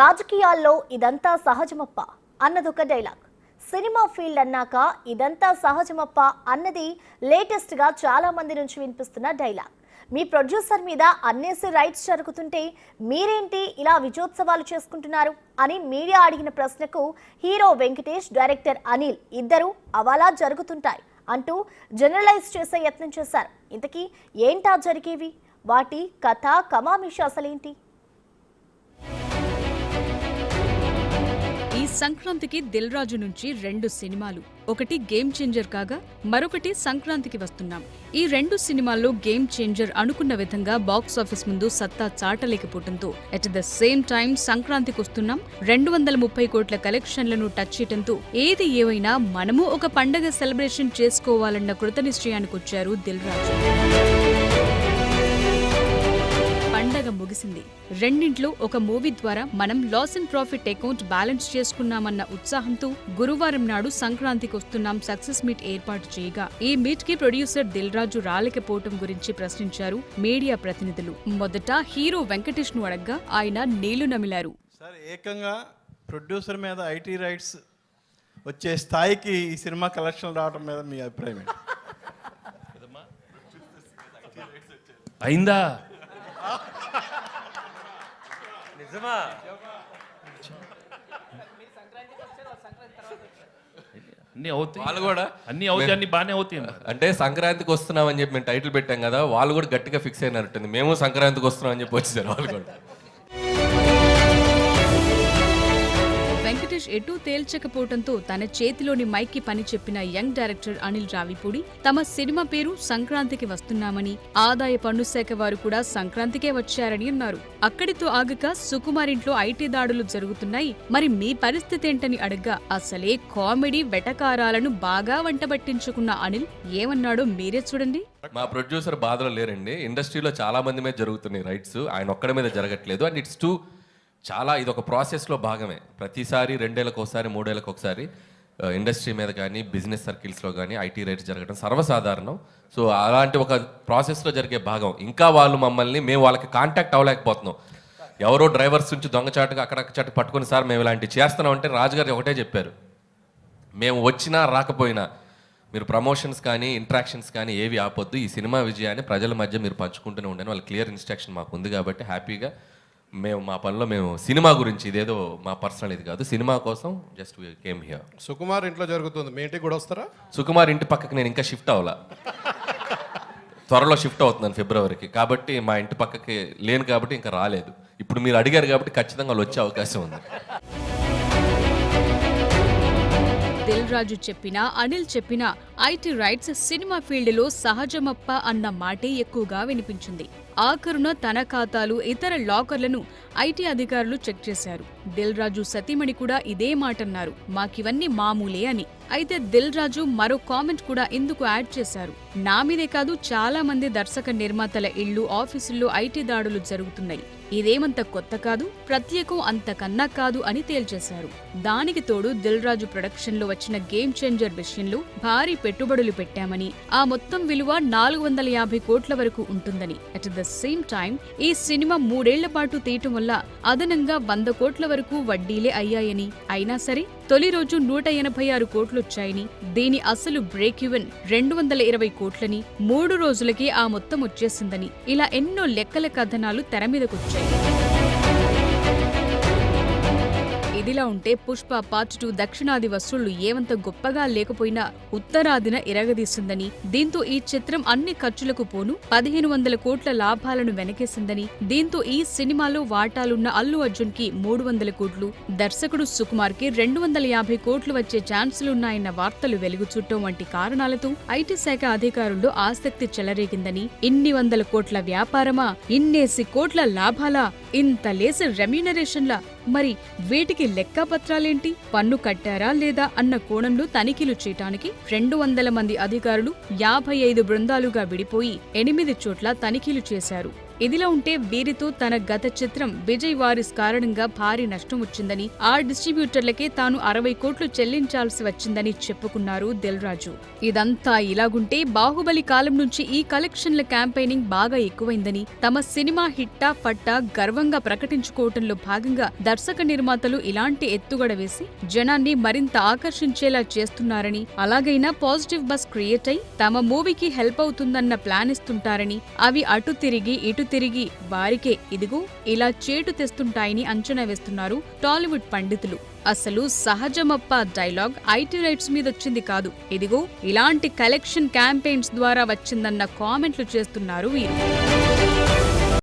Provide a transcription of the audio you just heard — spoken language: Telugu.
రాజకీయాల్లో ఇదంతా సహజమప్ప అన్నదొక డైలాగ్. సినిమా ఫీల్డ్ అన్నాక ఇదంతా సహజమప్ప అన్నది లేటెస్ట్ గా చాలా మంది నుంచి వినిపిస్తున్న డైలాగ్. మీ ప్రొడ్యూసర్ మీద అన్నేసి రైట్స్ జరుగుతుంటే మీరేంటి ఇలా విజయోత్సవాలు చేసుకుంటున్నారు అని మీడియా అడిగిన ప్రశ్నకు హీరో వెంకటేష్, డైరెక్టర్ అనిల్ ఇద్దరు అవాలా జరుగుతుంటాయి అంటూ జనరలైజ్ చేసే యత్నం చేశారు. ఇంతకీ ఏంటా జరిగేవి, వాటి కథ కమామిషి అసలేంటి? ఈ సంక్రాంతికి దిల్ రాజు నుంచి 2 సినిమాలు, ఒకటి గేమ్ చేంజర్ కాగా మరొకటి సంక్రాంతికి వస్తున్నాం. ఈ 2 సినిమాల్లో గేమ్ చేంజర్ అనుకున్న విధంగా బాక్సాఫీస్ ముందు సత్తా చాటలేకపోవడంతో అట్ ద సేమ్ టైం సంక్రాంతికి వస్తున్నాం 230 కోట్ల కలెక్షన్లను టచ్ చేయడంతో ఏది ఏవైనా మనము ఒక పండగ సెలబ్రేషన్ చేసుకోవాలన్న కృత నిశ్చయానికి వచ్చారు దిల్ రాజు. పండగ ముగిసింది, రెండింట్లో ఒక మూవీ ద్వారా మనం loss and profit account balance చేసుకున్నామన్న ఉత్సాహంతో గురువారం నాడు సంక్రాంతికి వస్తున్నాం సక్సెస్ మీట్ ఏర్పాటు చేయగా ఈ మీట్ కి ప్రొడ్యూసర్ దిల్ రాజు రాలేకపోవటం గురించి ప్రశ్నించారు మీడియా ప్రతినిధులు. మొదట హీరో వెంకటేష్ ను అడగ్గా ఆయన నీళ్లు నమిలారు. సార్, ఏకంగా ప్రొడ్యూసర్ మీద ఐటీ రైట్స్ వచ్చే స్థాయికి ఈ సినిమా కలెక్షన్ రావడం మీద మీ అభిప్రాయం ఏంటి? అయిందా? నిజమా? వాళ్ళు కూడా అన్ని అవుతాయి, అన్ని బాగానే అవుతాయి. అంటే సంక్రాంతికి వస్తున్నాం అని చెప్పి మేము టైటిల్ పెట్టాం కదా, వాళ్ళు కూడా గట్టిగా ఫిక్స్ అయినట్టుంది. మేము సంక్రాంతికి వస్తున్నాం అని చెప్పి వచ్చేసారు వాళ్ళు కూడా. వెంకటేష్ ఎటూ తేల్చకపోవడంతో తన చేతిలోని మైక్ కి పని చెప్పిన యంగ్ డైరెక్టర్ అనిల్ రావిపూడి తమ సినిమా పేరు సంక్రాంతికి వస్తున్నామని, ఆదాయ పన్ను శాఖ వారు కూడా సంక్రాంతికే వచ్చారని అన్నారు. అక్కడితో ఆగక సుకుమార్ ఇంట్లో ఐటీ దాడులు జరుగుతున్నాయి, మరి మీ పరిస్థితి ఏంటని అడగ్గా అసలే కామెడీ వెటకారాలను బాగా వంటబట్టించుకున్న అనిల్ ఏమన్నాడో మీరే చూడండి. మా ప్రొడ్యూసర్ బాధలో లేరండి, ఇండస్ట్రీలో చాలా మంది మీద జరుగుతున్నాయి రైట్స్, ఆయన ఒక్కడి మీద జరగట్లేదు. అండ్ ఇట్స్ టూ చాలా ఇది ఒక ప్రాసెస్లో భాగమే. ప్రతిసారి 2 ఏళ్ళకి ఒకసారి 3 ఏళ్ళకి ఒకసారి ఇండస్ట్రీ మీద కానీ బిజినెస్ సర్కిల్స్లో కానీ ఐటీ రైట్స్ జరగడం సర్వసాధారణం. సో అలాంటి ఒక ప్రాసెస్లో జరిగే భాగం. ఇంకా వాళ్ళు మమ్మల్ని, మేము వాళ్ళకి కాంటాక్ట్ అవ్వలేకపోతున్నాం. ఎవరో డ్రైవర్స్ నుంచి దొంగచాటుగా అక్కడక్కడ పట్టుకుని సార్ మేము ఇలాంటివి చేస్తున్నాం అంటే రాజుగారు ఒకటే చెప్పారు, మేము వచ్చినా రాకపోయినా మీరు ప్రమోషన్స్ కానీ ఇంట్రాక్షన్స్ కానీ ఏవి ఆపొద్దు, ఈ సినిమా విజయాన్ని ప్రజల మధ్య మీరు పంచుకుంటూనే ఉండండి. వాళ్ళ క్లియర్ ఇన్స్ట్రక్షన్ మాకు ఉంది కాబట్టి హ్యాపీగా మేము మా పనిలో మేము సినిమా గురించి, ఇదేదో మా పర్సనల్ ఇది కాదు, సినిమా కోసం జస్ట్ కేమ్ హియర్. సుకుమార్ ఇంట్లో జరుగుతుంది, మీ ఇంటికి కూడా వస్తారా? సుకుమార్ ఇంటి పక్కకి నేను ఇంకా షిఫ్ట్ అవ్వాలా, త్వరలో షిఫ్ట్ అవుతున్నాను ఫిబ్రవరికి. కాబట్టి మా ఇంటి పక్కకి లేను కాబట్టి ఇంకా రాలేదు. ఇప్పుడు మీరు అడిగారు కాబట్టి ఖచ్చితంగా వాళ్ళు వచ్చే అవకాశం ఉంది. దిల్ రాజు చెప్పినా అనిల్ చెప్పినా ఐటీ రైట్స్ సినిమా ఫీల్డ్ లో సహజమప్ప అన్న మాటే ఎక్కువగా వినిపించింది. ఆఖరున తన ఖాతాలు, ఇతర లాకర్లను ఐటీ అధికారులు చెక్ చేశారు. దిల్ రాజు సతీమణి కూడా ఇదే మాటన్నారు, మాకివన్నీ మామూలే అని. అయితే దిల్ రాజు మరో కామెంట్ కూడా ఇందుకు యాడ్ చేశారు. నా మీదే కాదు, చాలా మంది దర్శక నిర్మాతల ఇళ్లు, ఆఫీసుల్లో ఐటీ దాడులు జరుగుతున్నాయి, ఇదేమంత కొత్త కాదు, ప్రత్యేకం అంతకన్నా కాదు అని తేల్చేశారు. దానికి తోడు దిల్ రాజు ప్రొడక్షన్ లో వచ్చిన గేమ్ చేంజర్ విషయంలో భారీ పెట్టుబడులు పెట్టామని, ఆ మొత్తం విలువ 450 కోట్ల వరకు ఉంటుందని, అట్ ద సేమ్ టైం ఈ సినిమా 3 ఏళ్ల పాటు తీయటం వల్ల అదనంగా 100 కోట్ల వరకు వడ్డీలే అయ్యాయని, అయినా సరే తొలి రోజు 186 కోట్లొచ్చాయని, దీని అసలు బ్రేక్ ఈవెన్ 220 కోట్లని, 3 రోజులకే ఆ మొత్తం వచ్చేసిందని, ఇలా ఎన్నో లెక్కల కథనాలు తెర మీదకొచ్చాయి. ఇదిలా ఉంటే పుష్ప పార్ట్ 2 దక్షిణాది వసూళ్లు ఏమంత గొప్పగా లేకపోయినా ఉత్తరాదిన ఇరగదీసిందని, దీంతో ఈ చిత్రం అన్ని ఖర్చులకు పోను 1500 కోట్ల లాభాలను వెనకేసిందని, దీంతో ఈ సినిమాలో వాటాలున్న అల్లు అర్జున్ కి 300 కోట్లు, దర్శకుడు సుకుమార్ కి 250 కోట్లు వచ్చే ఛాన్సులున్నాయన్న వార్తలు వెలుగుచుట్టం వంటి కారణాలతో ఐటీ శాఖ అధికారుల్లో ఆసక్తి చెలరేగిందని, ఇన్ని వందల కోట్ల వ్యాపారమా, ఇన్నేసి కోట్ల లాభాలా, ఇంత లేసి రెమ్యూనరేషన్లా, మరి వీటికి లెక్కపత్రాలేంటి, పన్ను కట్టారా లేదా అన్న కోణంలో తనిఖీలు చేయటానికి 200 మంది అధికారులు 55 బృందాలుగా విడిపోయి 8 చోట్ల తనిఖీలు చేశారు. ఇదిలా ఉంటే వీరితో తన గత చిత్రం విజయ్ వారిస్ కారణంగా భారీ నష్టం వచ్చిందని, ఆ డిస్ట్రిబ్యూటర్లకే తాను 60 కోట్లు చెల్లించాల్సి వచ్చిందని చెప్పుకున్నారు దిల్ రాజు. ఇదంతా ఇలాగుంటే బాహుబలి కాలం నుంచి ఈ కలెక్షన్ల క్యాంపెయినింగ్ బాగా ఎక్కువైందని, తమ సినిమా హిట్టా ఫట్టా గర్వంగా ప్రకటించుకోవటంలో భాగంగా దర్శక నిర్మాతలు ఇలాంటి ఎత్తుగడ వేసి జనాన్ని మరింత ఆకర్షించేలా చేస్తున్నారని, అలాగైనా పాజిటివ్ బస్ క్రియేట్ అయి తమ మూవీకి హెల్ప్ అవుతుందన్న ప్లాన్ ఇస్తుంటారని, అవి అటు తిరిగి ఇటు తిరిగి వారికే ఇదిగో ఇలా చేటు తెస్తుంటాయని అంచనా వేస్తున్నారు టాలీవుడ్ పండితులు. అసలు సహజమప్ప డైలాగ్ ఐటీ రైట్స్ మీదొచ్చింది కాదు, ఇదిగో ఇలాంటి కలెక్షన్ క్యాంపెయిన్స్ ద్వారా వచ్చిందన్న కామెంట్లు చేస్తున్నారు వీరు.